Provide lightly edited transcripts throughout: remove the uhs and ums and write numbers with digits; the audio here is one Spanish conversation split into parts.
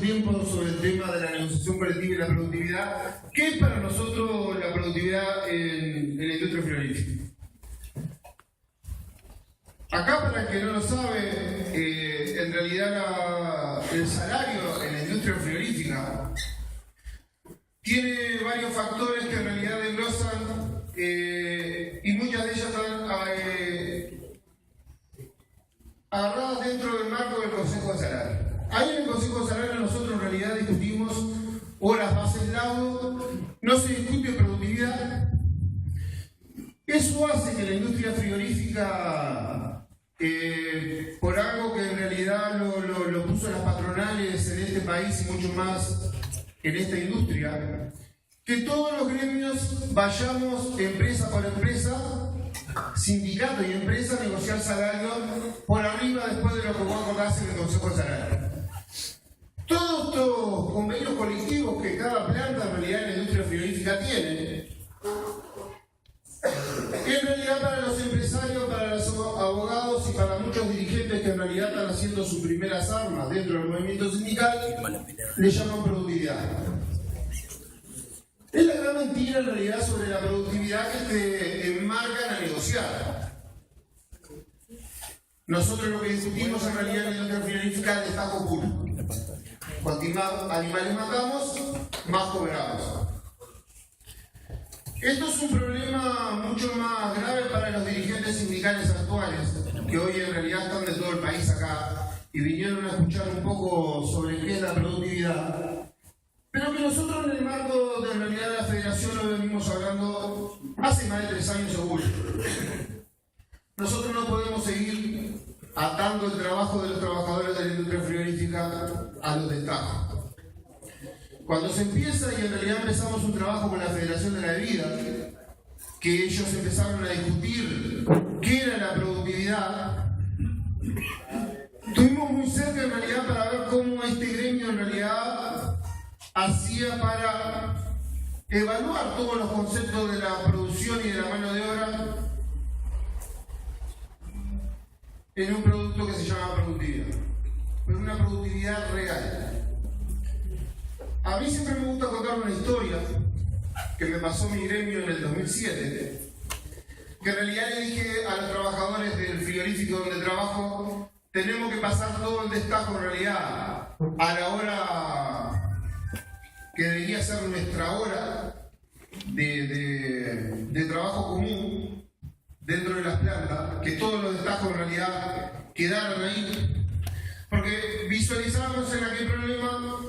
tiempo sobre el tema de la negociación colectiva y la productividad. ¿Qué es para nosotros la productividad en la industria frigorífica? Acá, para el que no lo sabe, en realidad el salario en la industria frigorífica tiene varios factores que en realidad desglosan y muchas de ellas están agarradas dentro del marco del Consejo de Salario. Ahí en el Consejo de Salario nosotros en realidad discutimos horas bases laudo, no se discute productividad. Eso hace que la industria frigorífica, por algo que en realidad lo puso las patronales en este país y mucho más en esta industria, que todos los gremios vayamos empresa por empresa, sindicato y empresa, a negociar salario por arriba después de lo que vos acordás en el Consejo de Salario. Todos estos convenios colectivos que cada planta en realidad en la industria frigorífica tiene, en realidad para los empresarios, para los abogados y para muchos dirigentes que en realidad están haciendo sus primeras armas dentro del movimiento sindical, le llaman productividad. Es la gran mentira en realidad sobre la productividad que te enmarcan a negociar. Nosotros lo que discutimos en realidad en la industria frigorífica es el destajo puro. Cuanto más animales matamos, más cobramos. Esto es un problema mucho más grave para los dirigentes sindicales actuales, que hoy en realidad están de todo el país acá y vinieron a escuchar un poco sobre qué es la productividad, pero que nosotros en el marco de en realidad de la federación lo venimos hablando hace más de 3 años seguro. Nosotros no podemos seguir atando el trabajo de los trabajadores de la industria frigorífica a los destajos. Cuando se empieza, y en realidad empezamos un trabajo con la Federación de la Bebida, que ellos empezaron a discutir qué era la productividad, estuvimos muy cerca en realidad para ver cómo este gremio en realidad hacía para evaluar todos los conceptos de la producción y de la mano de obra en un producto que se llama productividad, pero una productividad real. A mí siempre me gusta contar una historia que me pasó mi gremio en el 2007, que en realidad le dije a los trabajadores del frigorífico donde trabajo, tenemos que pasar todo el destajo en realidad a la hora que debería ser nuestra hora de trabajo común dentro de las plantas, que todos los destajos en realidad quedaron ahí, porque visualizábamos en aquel problema,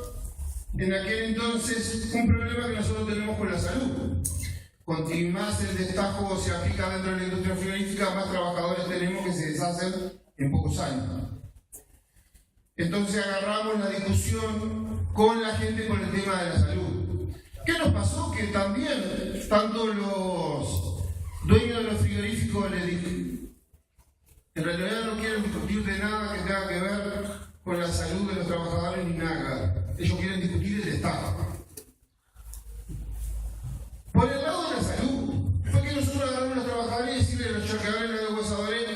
en aquel entonces, un problema que nosotros tenemos con la salud. Cuanto más el destajo se aplica dentro de la industria frigorífica, más trabajadores tenemos que se deshacen en pocos años. Entonces agarramos la discusión con la gente con el tema de la salud. ¿Qué nos pasó? Que también, tanto los dueños de los frigoríficos les dijeron, en realidad no quieren discutir de nada que tenga que ver con la salud de los trabajadores ni nada. Ellos quieren discutir el destajo. Por el lado de la salud, fue que nosotros agarramos a los trabajadores y decirle a los choqueadores y a los huesadores,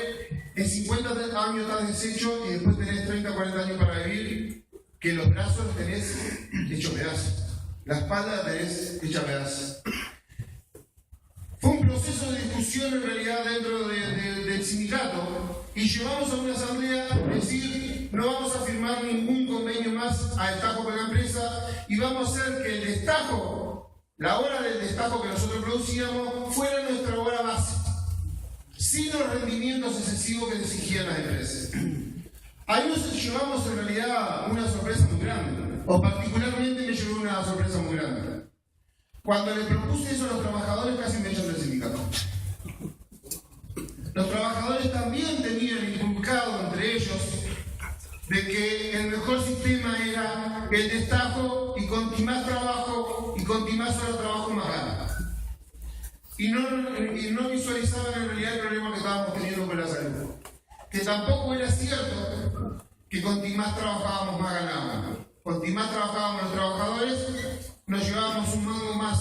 en 50 años estás deshecho y después tenés 30, 40 años para vivir, que los brazos los tenés hechos pedazos, la espalda la tenés hecha pedazos. Fue un proceso de discusión en realidad dentro del sindicato y llevamos a una asamblea a decir no vamos a firmar ningún convenio más a destajo con la empresa y vamos a hacer que el destajo, la hora del destajo que nosotros producíamos, fuera nuestra hora base, sin los rendimientos excesivos que exigían las empresas. Ahí nos llevamos en realidad una sorpresa muy grande, o particularmente me llevó una sorpresa muy grande. Cuando le propuse eso a los trabajadores, casi me echan del sindicato. Los trabajadores también tenían inculcado entre ellos de que el mejor sistema era el destajo y con más trabajo y con más horas de trabajo más gana. Y no visualizaban en realidad el problema que estábamos teniendo con la salud. Que tampoco era cierto que con más trabajábamos más ganábamos. Con más trabajábamos los trabajadores, nos llevábamos un mango más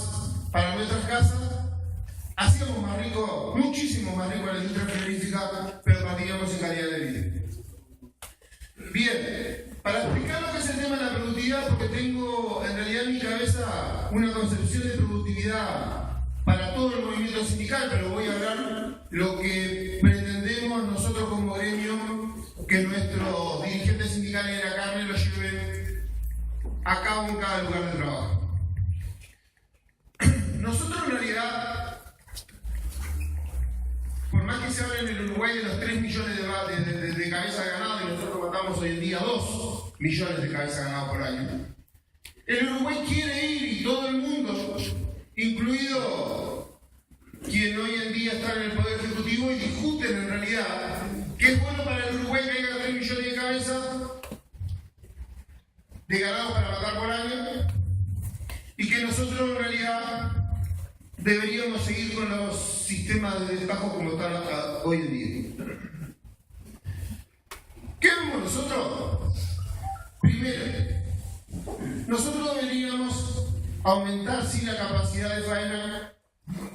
para nuestras casas, hacíamos más rico, muchísimo más rico la industria frigorífica, pero partíamos en calidad de vida. Bien, para explicar lo que es el tema de la productividad, realidad porque tengo en realidad en mi cabeza una concepción de productividad para todo el movimiento sindical, pero voy a hablar lo que pretendemos nosotros como gremio que nuestros dirigentes sindicales de la carne lo lleven a cabo en cada lugar de trabajo. Nosotros en realidad, por más que se hable en el Uruguay de los 3 millones de cabezas de ganado, y nosotros matamos hoy en día 2 millones de cabezas de ganado por año, el Uruguay quiere ir, y todo el mundo, incluido quien hoy en día está en el Poder Ejecutivo, y discuten en realidad que es bueno para el Uruguay que haya 3 millones de cabezas de ganado para matar por año, y que nosotros en realidad deberíamos seguir con los sistemas de destajo como están hoy en día. ¿Qué vemos nosotros? Primero, nosotros deberíamos aumentar sí la capacidad de faena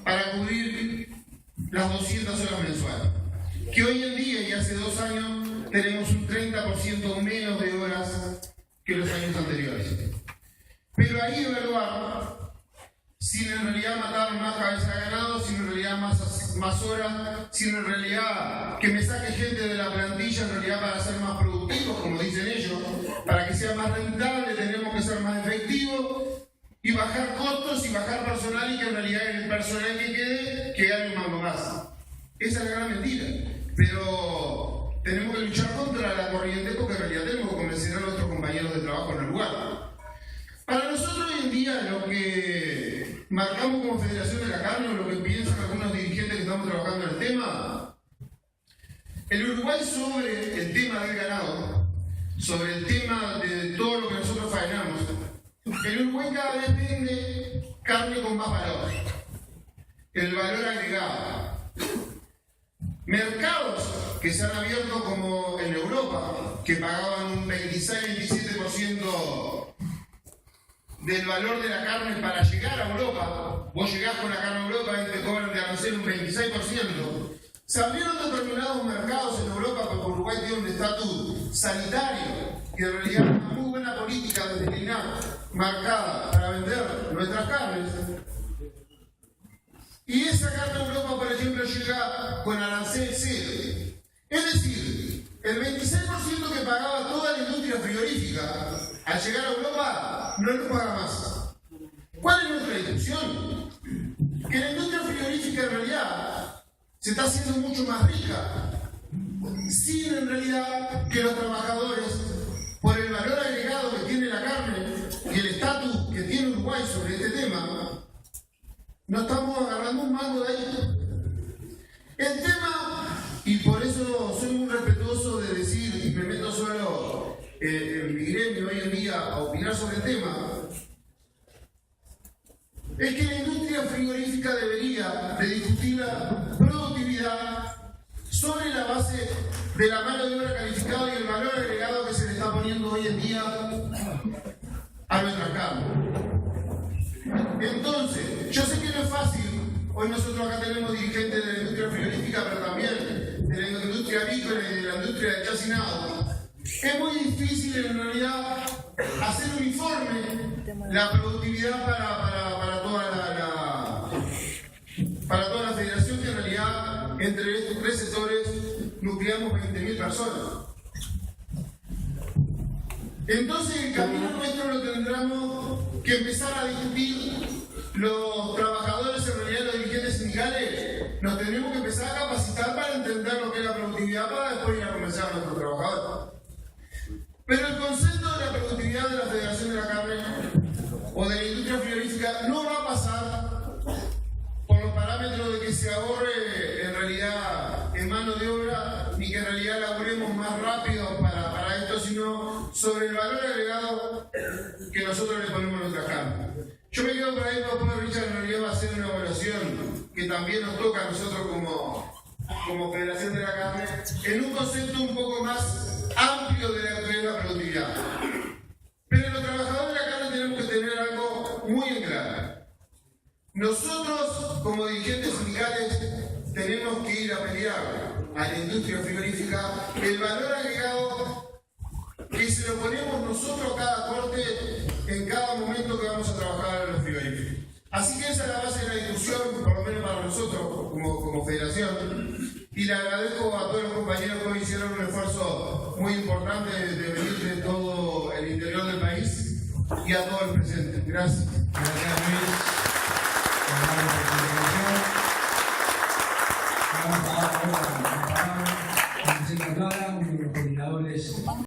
para cubrir las 200 horas mensuales, que hoy en día y hace 2 años tenemos un 30% menos de horas que los años anteriores. Pero ahí evaluar sin en realidad matar más cabezas de ganado, sin en realidad más horas, sin en realidad que me saque gente de la plantilla en realidad para ser más productivos, como dicen ellos, para que sea más rentable tenemos que ser más efectivos y bajar costos y bajar personal, y que en realidad el personal que quede, que gane un mango más. Esa es la gran mentira. Pero tenemos que luchar contra la corriente porque en realidad tenemos que convencer a nuestros compañeros de trabajo en el lugar. Para nosotros hoy en día lo que marcamos como Federación de la Carne, o lo que piensan algunos dirigentes que estamos trabajando en el tema, el Uruguay sobre el tema del ganado, sobre el tema de todo lo que nosotros faenamos, el Uruguay cada vez vende carne con más valor, el valor agregado. Mercados que se han abierto como en Europa, que pagaban un 26-27% del valor de la carne para llegar a Europa. Vos llegás con la carne a Europa y te cobran de arancel un 26%. Se abrieron determinados mercados en Europa porque Uruguay tiene un estatus sanitario y en realidad una muy buena política de veterinaria marcada para vender nuestras carnes. Y esa carne a Europa, por ejemplo, llega con arancel cero. Es decir, el 26% que pagaba toda la industria frigorífica al llegar a Europa no lo paga más. ¿Cuál es nuestra discusión? Que la industria frigorífica en realidad se está haciendo mucho más rica, sin en realidad que los trabajadores, por el valor agregado que tiene la carne y el estatus que tiene Uruguay sobre este tema, no estamos agarrando un mango de ahí. El tema, y por eso soy muy respetuoso de decir, y me meto solo en mi gremio hoy en día a opinar sobre el tema, es que la industria frigorífica debería de discutir la productividad sobre la base de la mano de obra calificada y el valor agregado que se le está poniendo hoy en día a nuestras carnes. Entonces, yo sé que no es fácil, hoy nosotros acá tenemos dirigentes de la industria frigorífica, pero también de la industria avícola y de la industria del chacinado. Es muy difícil en realidad hacer uniforme la productividad para toda la federación, que en realidad entre estos 3 sectores nucleamos 20.000 personas. Entonces el camino nuestro lo tendremos que empezar a discutir. Los trabajadores, en realidad los dirigentes sindicales, nos tenemos que empezar a capacitar para entender lo que es la productividad, para después ir a convencer a nuestros trabajadores. Pero el concepto de la productividad de la Federación de la Carne o de la industria frigorífica no va a pasar por los parámetros de que se ahorre en realidad en mano de obra, ni que en realidad laburemos más rápido para esto, sino sobre el valor agregado que nosotros le ponemos a nuestra carne. Yo me quedo por ahí, después Richard en realidad va a hacer una evaluación que también nos toca a nosotros como Federación de la Carne, en un concepto un poco más amplio de lo que es la productividad. Pero los trabajadores de la carne tenemos que tener algo muy en claro. Nosotros, como dirigentes sindicales, tenemos que ir a pelear a la industria frigorífica el valor agregado que se lo ponemos nosotros a cada corte esa es la base de la discusión, por lo menos para nosotros como federación. Y le agradezco a todos los compañeros que hoy hicieron un esfuerzo muy importante de venir de todo el interior del país y a todos los presentes. Gracias. Gracias, Luis. Vamos a dar la palabra a Marcelo Clara, uno de los coordinadores